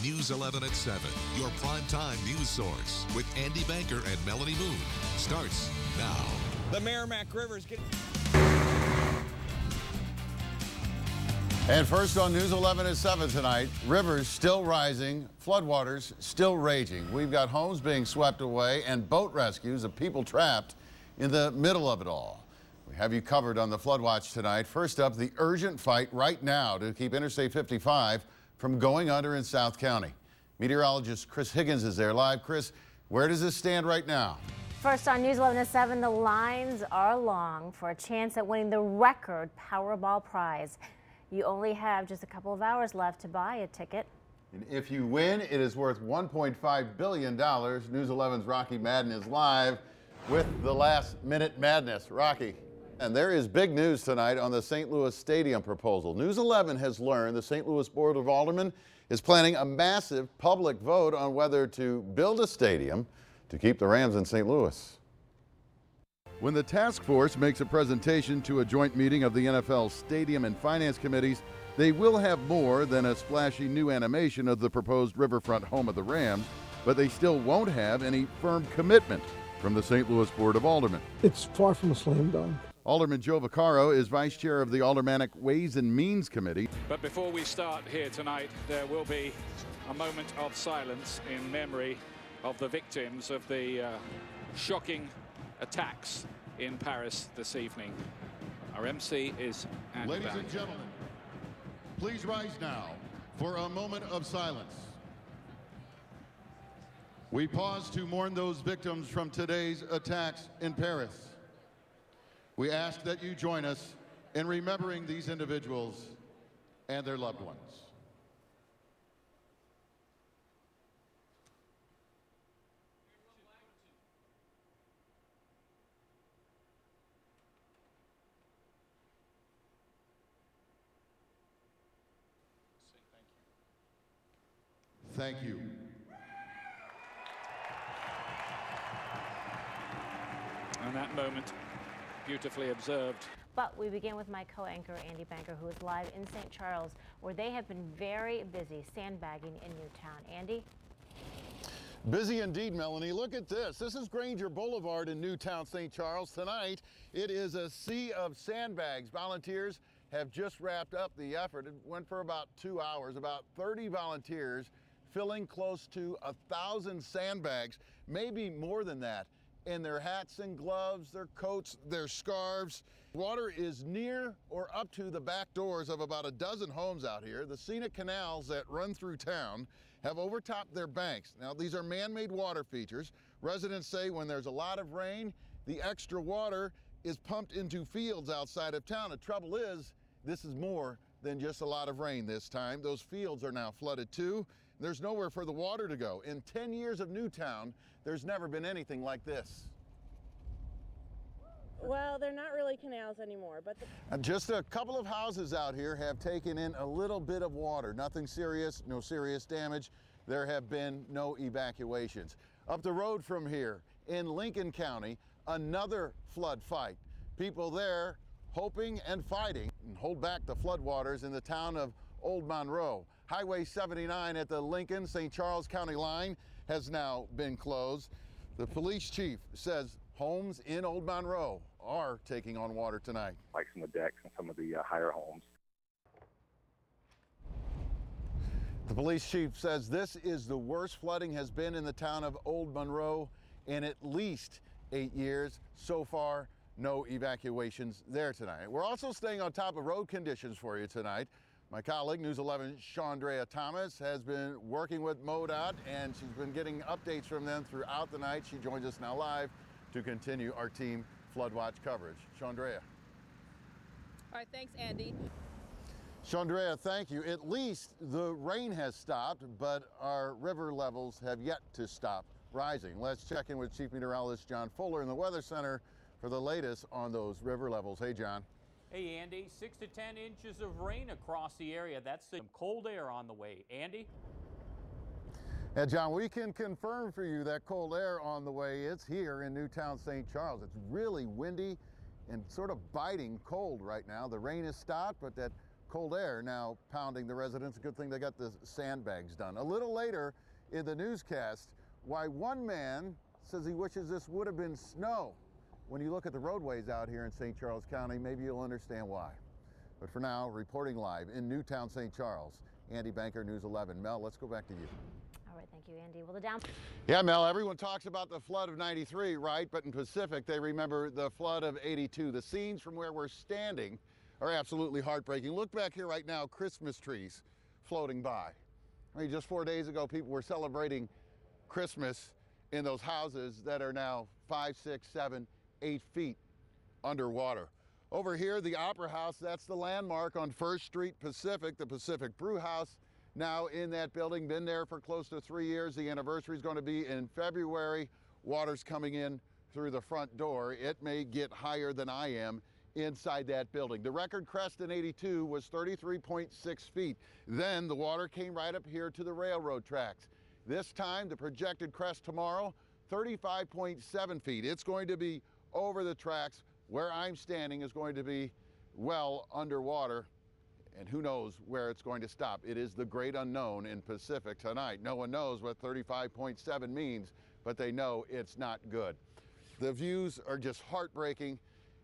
News 11 at 7, your primetime news source with Andy Banker and Melanie Moon, starts now. The Merrimack River is getting... And first on News 11 at 7 tonight, rivers still rising, floodwaters still raging. We've got homes being swept away and boat rescues of people trapped in the middle of it all. We have you covered on the Flood Watch tonight. First up, the urgent fight right now to keep Interstate 55 from going under in South County. Meteorologist Chris Higgins is there live. Chris, where does this stand right now? First on News 11 at 7, the lines are long for a chance at winning the record Powerball prize. You only have just a couple of hours left to buy a ticket. And if you win, it is worth $1.5 billion. News 11's Rocky Madden is live with the last minute madness. Rocky. And there is big news tonight on the St. Louis Stadium proposal. News 11 has learned the St. Louis Board of Aldermen is planning a massive public vote on whether to build a stadium to keep the Rams in St. Louis. When the task force makes a presentation to a joint meeting of the NFL Stadium and Finance Committees, they will have more than a splashy new animation of the proposed riverfront home of the Rams, but they still won't have any firm commitment from the St. Louis Board of Aldermen. It's far from a slam dunk. Alderman Joe Vaccaro is vice chair of the Aldermanic Ways and Means Committee. But before we start here tonight, there will be a moment of silence in memory of the victims of the shocking attacks in Paris this evening. Our MC is Andy Ladies Banker. and gentlemen, please rise now for a moment of silence. We pause to mourn those victims from today's attacks in Paris. We ask that you join us in remembering these individuals and their loved ones. Thank you. And that moment, beautifully observed. But we begin with my co-anchor, Andy Banker, who is live in St. Charles, where they have been very busy sandbagging in Newtown. Andy? Busy indeed, Melanie. Look at this. This is Granger Boulevard in Newtown, St. Charles. Tonight, it is a sea of sandbags. Volunteers have just wrapped up the effort. It went for about 2 hours. About 30 volunteers filling close to 1,000 sandbags, maybe more than that, in their hats and gloves, their coats, their scarves. Water is near or up to the back doors of about a dozen homes out here. The scenic canals that run through town have overtopped their banks. Now, these are man-made water features. Residents say when there's a lot of rain, the extra water is pumped into fields outside of town. The trouble is, this is more than just a lot of rain this time. Those fields are now flooded too. There's nowhere for the water to go. In 10 years of Newtown, there's never been anything like this. Well, they're not really canals anymore, but... Just a couple of houses out here have taken in a little bit of water. Nothing serious, no serious damage. There have been no evacuations. Up the road from here, in Lincoln County, another flood fight. People there hoping and fighting and hold back the floodwaters in the town of Old Monroe. Highway 79 at the Lincoln-St. Charles County line has now been closed. The police chief says homes in Old Monroe are taking on water tonight. Like some of the decks and some of the higher homes. The police chief says this is the worst flooding has been in the town of Old Monroe in at least 8 years. So far, no evacuations there tonight. We're also staying on top of road conditions for you tonight. My colleague, News 11's Chandrea Thomas, has been working with MoDOT, and she's been getting updates from them throughout the night. She joins us now live to continue our team Flood Watch coverage. Chandrea. All right, thanks, Andy. Chandrea, thank you. At least the rain has stopped, but our river levels have yet to stop rising. Let's check in with Chief Meteorologist John Fuller in the Weather Center for the latest on those river levels. Hey, John. Hey, Andy, 6 to 10 inches of rain across the area. That's some cold air on the way. Andy? Yeah, John, we can confirm for you that cold air on the way. It's here in Newtown, St. Charles. It's really windy and sort of biting cold right now. The rain has stopped, but that cold air now pounding the residents. Good thing they got the sandbags done. A little later in the newscast, why one man says he wishes this would have been snow. When you look at the roadways out here in St. Charles County, maybe you'll understand why. But for now, reporting live in Newtown, St. Charles, Andy Banker, News 11. Mel, let's go back to you. All right, thank you, Andy. Well, the down. Yeah, Mel, everyone talks about the flood of '93, right? But in Pacific, they remember the flood of '82. The scenes from where we're standing are absolutely heartbreaking. Look back here right now, Christmas trees floating by. I mean, just 4 days ago, people were celebrating Christmas in those houses that are now 5, 6, 7, 8 feet underwater. Over here, the Opera House, that's the landmark on 1st Street Pacific, the Pacific Brew House. Now in that building, been there for close to 3 years. The anniversary is going to be in February. Water's coming in through the front door. It may get higher than I am inside that building. The record crest in '82 was 33.6 feet. Then the water came right up here to the railroad tracks. This time, the projected crest tomorrow, 35.7 feet. It's going to be over the tracks. Where I'm standing is going to be well underwater, and who knows where it's going to stop. It is the great unknown in Pacific tonight. No one knows what 35.7 means, but they know it's not good. The views are just heartbreaking,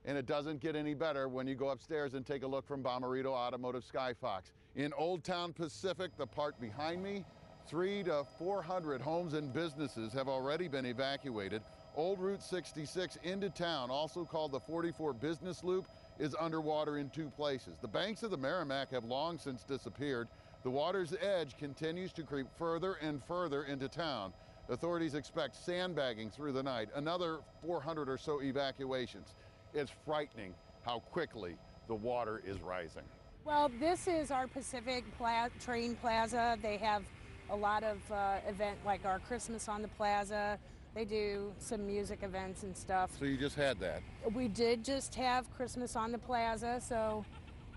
and it doesn't get any better when you go upstairs and take a look from Bommarito Automotive Skyfox. In Old Town Pacific, the part behind me, 300 to 400 homes and businesses have already been evacuated. Old Route 66 into town, also called the 44 Business Loop, is underwater in 2 places. The banks of the Merrimack have long since disappeared. The water's edge continues to creep further and further into town. Authorities expect sandbagging through the night, another 400 or so evacuations. It's frightening how quickly the water is rising. Well, this is our Pacific Train Plaza. They have a lot of event like our Christmas on the Plaza. They do some music events and stuff. So you just had that? We did just have Christmas on the Plaza, so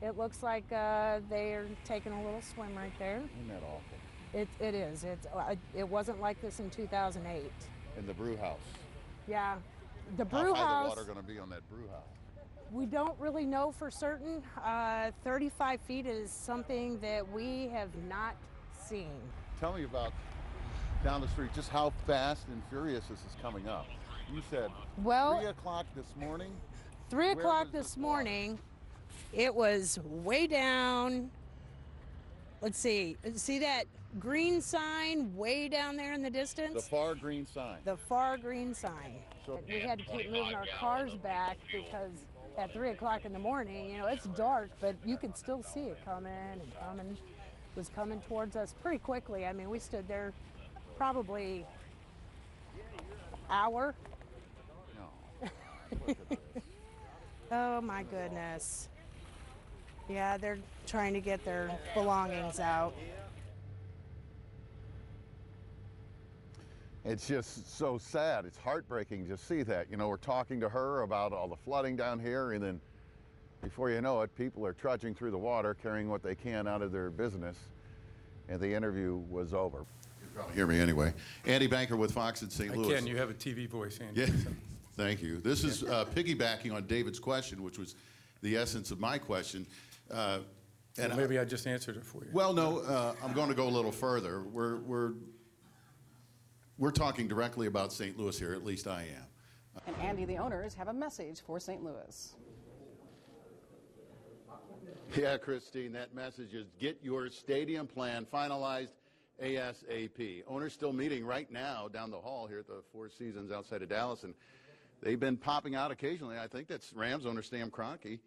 it looks like they're taking a little swim right there. Isn't that awful? It is. It wasn't like this in 2008. In the brew house? Yeah. The brew house. How high house, the water going to be on that brew house? We don't really know for certain. 35 feet is something that we have not seen. Tell me about down the street, just how fast and furious this is coming up. You said 3 o'clock this morning? 3 o'clock this morning, it was way down. Let's see that green sign way down there in the distance? The far green sign. The far green sign. So we had to keep moving our cars back because at 3 o'clock in the morning, you know, it's dark, but you could still see it coming and coming. It was coming towards us pretty quickly. I mean, we stood there probably hour. No. Look at this. Oh my goodness. Yeah, they're trying to get their belongings out. It's just so sad. It's heartbreaking to see that. You know, we're talking to her about all the flooding down here, and then before you know it, people are trudging through the water, carrying what they can out of their business, and the interview was over. You can probably hear me anyway. Andy Banker with Fox in St. Louis. I can. You have a TV voice, Andy. Yeah. Thank you. This is piggybacking on David's question, which was the essence of my question. And maybe I just answered it for you. Well, no, I'm going to go a little further. We're talking directly about St. Louis here, at least I am. And Andy, the owners have a message for St. Louis. Yeah, Christine, that message is get your stadium plan finalized ASAP. Owners still meeting right now down the hall here at the Four Seasons outside of Dallas, and they've been popping out occasionally. I think that's Rams owner Sam Kroenke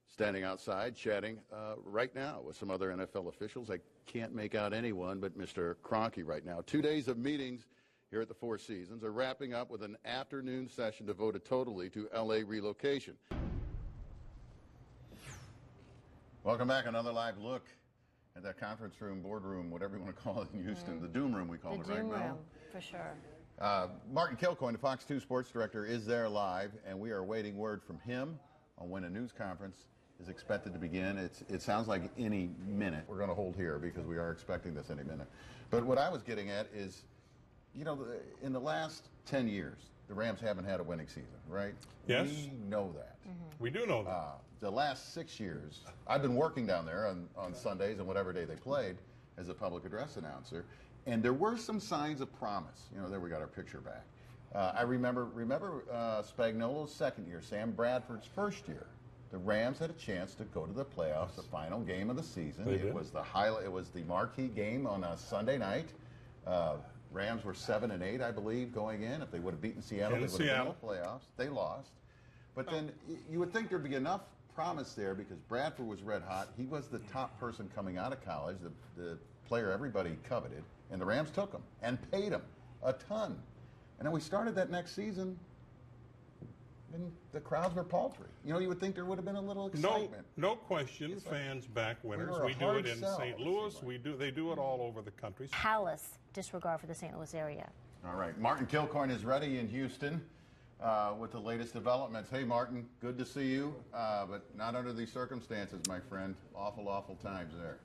standing outside chatting right now with some other NFL officials. I can't make out anyone but Mr. Kroenke right now. 2 days of meetings here at the Four Seasons are wrapping up with an afternoon session devoted totally to LA relocation. Welcome back. Another live look at that conference room, boardroom, whatever you want to call it in Houston. The Doom Room, we call it, right, Mel? The Doom Room, for sure. Martin Kilcoyne, the Fox 2 sports director, is there live, and we are awaiting word from him on when a news conference is expected to begin. It sounds like any minute. We're going to hold here because we are expecting this any minute. But what I was getting at is, you know, in the last 10 years, the Rams haven't had a winning season, right? Yes. We know that. We do know that. The last 6 years, I've been working down there on Sundays and whatever day they played as a public address announcer, and there were some signs of promise. You know, there we got our picture back. I remember Spagnuolo's second year, Sam Bradford's first year. The Rams had a chance to go to the playoffs, the final game of the season. It was the highlight. It was the marquee game on a Sunday night. Rams were 7-8, I believe, going in. If they would have beaten Seattle, they would have been in the playoffs. They lost. But then you would think there'd be enough promise there because Bradford was red hot. He was the top person coming out of college, the player everybody coveted, and the Rams took him and paid him a ton. And then we started that next season, and the crowds were paltry. You know, you would think there would have been a little excitement. No question, fans back winners. We do it in St. Louis. They do it all over the country. Callous disregard for the St. Louis area. All right, Martin Kilcoyne is ready in Houston with the latest developments. Hey, Martin, good to see you, but not under these circumstances, my friend. Awful, awful times there.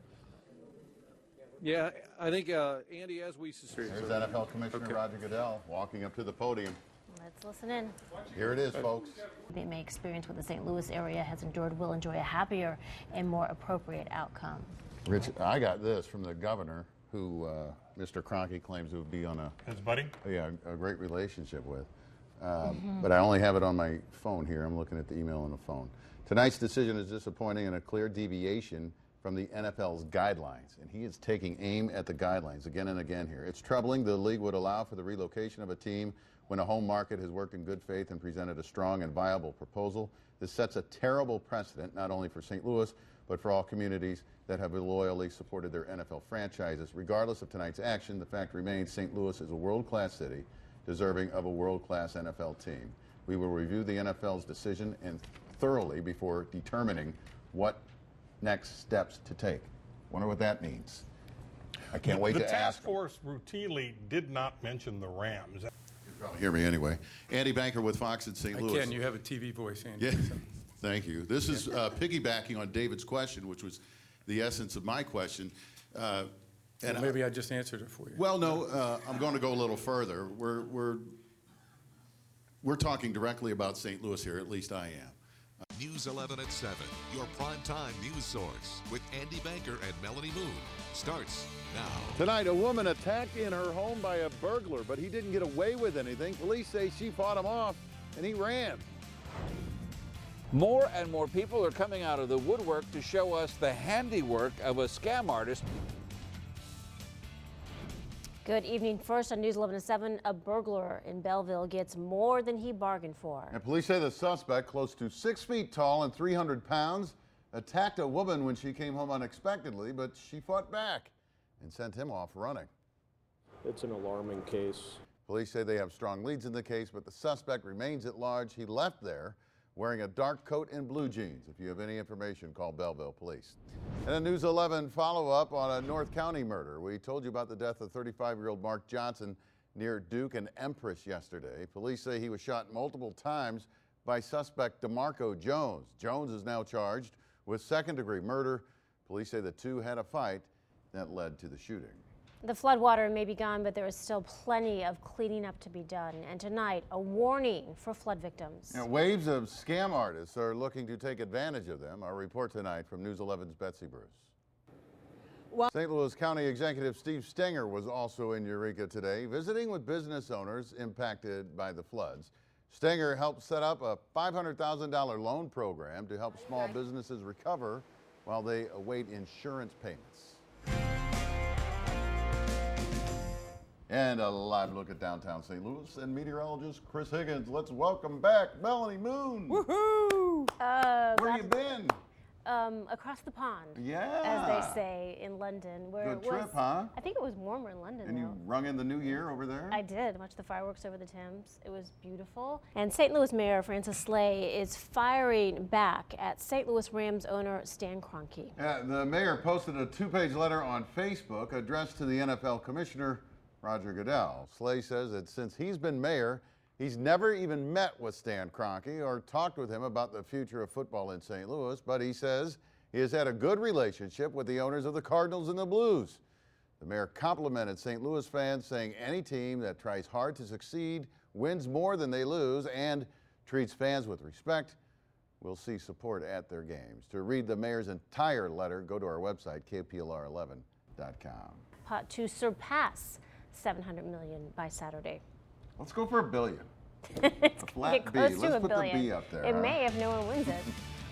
Yeah, I think, Andy, as we suspect. There's NFL Commissioner Roger Goodell walking up to the podium. Let's listen in. Here it is, folks. They may experience what the St. Louis area has endured will enjoy a happier and more appropriate outcome. Rich, I got this from the governor, who Mr. Kroenke claims to be on his buddy? A great relationship with. But I only have it on my phone here. I'm looking at the email on the phone. Tonight's decision is disappointing and a clear deviation from the NFL's guidelines, and he is taking aim at the guidelines again and again here. It's troubling the league would allow for the relocation of a team when a home market has worked in good faith and presented a strong and viable proposal. This sets a terrible precedent not only for St. Louis, but for all communities that have loyally supported their NFL franchises. Regardless of tonight's action, the fact remains St. Louis is a world-class city deserving of a world-class NFL team. We will review the NFL's decision and thoroughly before determining what next steps to take. Wonder what that means. I can't wait to ask. The task force routinely did not mention the Rams. You probably hear me anyway. Andy Banker with Fox in St. Louis. Ken, you have a TV voice, Andy. Yeah, thank you. This is piggybacking on David's question, which was the essence of my question. And maybe I just answered it for you. Well, no, I'm going to go a little further. We're talking directly about St. Louis here, at least I am. News 11 at 7, your primetime news source with Andy Banker and Melanie Moon, starts now. Tonight, a woman attacked in her home by a burglar, but he didn't get away with anything. Police say she fought him off, and he ran. More and more people are coming out of the woodwork to show us the handiwork of a scam artist. Good evening. First on News 11 at 7, a burglar in Belleville gets more than he bargained for. And police say the suspect, close to 6 feet tall and 300 pounds, attacked a woman when she came home unexpectedly, but she fought back and sent him off running. It's an alarming case. Police say they have strong leads in the case, but the suspect remains at large. He left there wearing a dark coat and blue jeans. If you have any information, call Belleville Police. And a News 11 follow-up on a North County murder. We told you about the death of 35-year-old Mark Johnson near Duke and Empress yesterday. Police say he was shot multiple times by suspect DeMarco Jones. Jones is now charged with second-degree murder. Police say the two had a fight that led to the shooting. The floodwater may be gone, but there is still plenty of cleaning up to be done. And tonight, a warning for flood victims. Waves of scam artists are looking to take advantage of them. Our report tonight from News 11's Betsy Bruce. St. Louis County Executive Steve Stenger was also in Eureka today, visiting with business owners impacted by the floods. Stenger helped set up a $500,000 loan program to help small businesses recover while they await insurance payments. And a live look at downtown St. Louis and meteorologist Chris Higgins. Let's welcome back Melanie Moon. Woohoo! Where you been? Across the pond. Yeah. As they say in London. Where Good trip, huh? I think it was warmer in London, And you rung in the new year over there? I did. Watched the fireworks over the Thames. It was beautiful. And St. Louis Mayor Francis Slay is firing back at St. Louis Rams owner Stan Kroenke. The mayor posted a 2-page letter on Facebook addressed to the NFL Commissioner Roger Goodell. Slay says that since he's been mayor, he's never even met with Stan Kroenke or talked with him about the future of football in St. Louis, but he says he has had a good relationship with the owners of the Cardinals and the Blues. The mayor complimented St. Louis fans, saying any team that tries hard to succeed, wins more than they lose, and treats fans with respect will see support at their games. To read the mayor's entire letter, go to our website, kplr11.com. Pot to surpass $700 million by Saturday. Let's go for $1 billion. It's A flat get B. close Let's to put $1 billion. the B up there. It huh? may if no one wins it.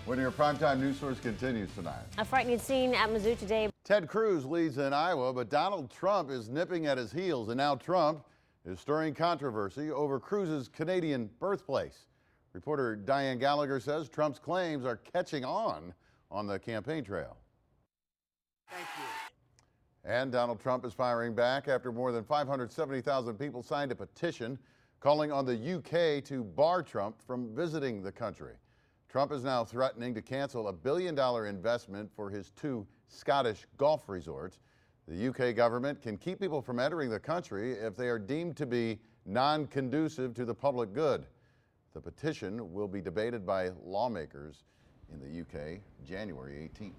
When your primetime news source continues tonight. A frightening scene at Mizzou today. Ted Cruz leads in Iowa, but Donald Trump is nipping at his heels, and now Trump is stirring controversy over Cruz's Canadian birthplace. Reporter Diane Gallagher says Trump's claims are catching on the campaign trail. Thank you. And Donald Trump is firing back after more than 570,000 people signed a petition calling on the UK to bar Trump from visiting the country. Trump is now threatening to cancel a $1 billion investment for his 2 Scottish golf resorts. The UK government can keep people from entering the country if they are deemed to be non-conducive to the public good. The petition will be debated by lawmakers in the UK January 18th.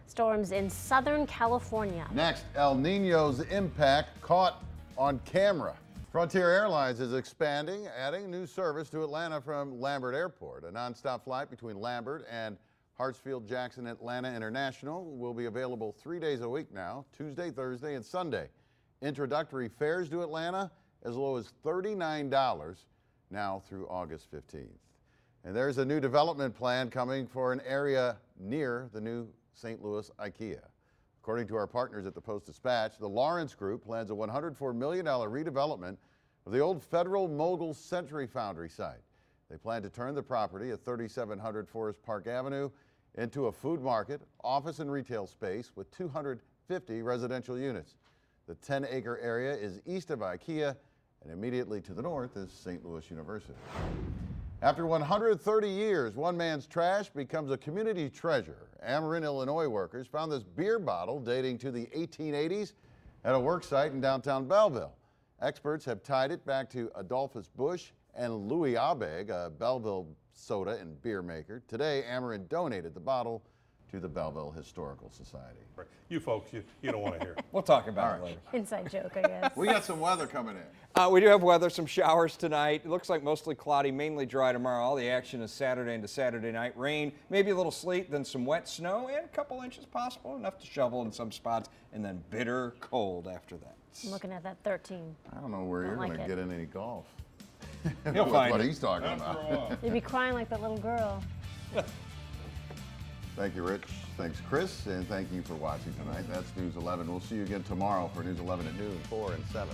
Storms in Southern California. Next, El Nino's impact caught on camera. Frontier Airlines is expanding, adding new service to Atlanta from Lambert Airport. A nonstop flight between Lambert and Hartsfield-Jackson Atlanta International will be available 3 days a week now, Tuesday, Thursday, and Sunday. Introductory fares to Atlanta as low as $39 now through August 15th. And there's a new development plan coming for an area near the new St. Louis IKEA. According to our partners at the Post-Dispatch, the Lawrence Group plans a $104 million redevelopment of the old Federal Mogul Century Foundry site. They plan to turn the property at 3700 Forest Park Avenue into a food market, office and retail space with 250 residential units. The 10-acre area is east of IKEA, and immediately to the north is St. Louis University. After 130 years, one man's trash becomes a community treasure. Ameren, Illinois workers found this beer bottle dating to the 1880s at a work site in downtown Belleville. Experts have tied it back to Adolphus Busch and Louis Abeg, a Belleville soda and beer maker. Today, Ameren donated the bottle to the Belleville Historical Society. You folks, you don't want to hear it. We'll talk about it later. Inside joke, I guess. We got some weather coming in. We do have weather, some showers tonight. It looks like mostly cloudy, mainly dry tomorrow. All the action is Saturday into Saturday night. Rain, maybe a little sleet, then some wet snow, and a couple inches possible, enough to shovel in some spots, and then bitter cold after that. I'm looking at that 13. I don't know where you're going to get in any golf. You'll find what it. he's talking about. You'd be crying like that little girl. Thank you, Rich. Thanks, Chris. And thank you for watching tonight. That's News 11. We'll see you again tomorrow for News 11 at noon, 4 and 7.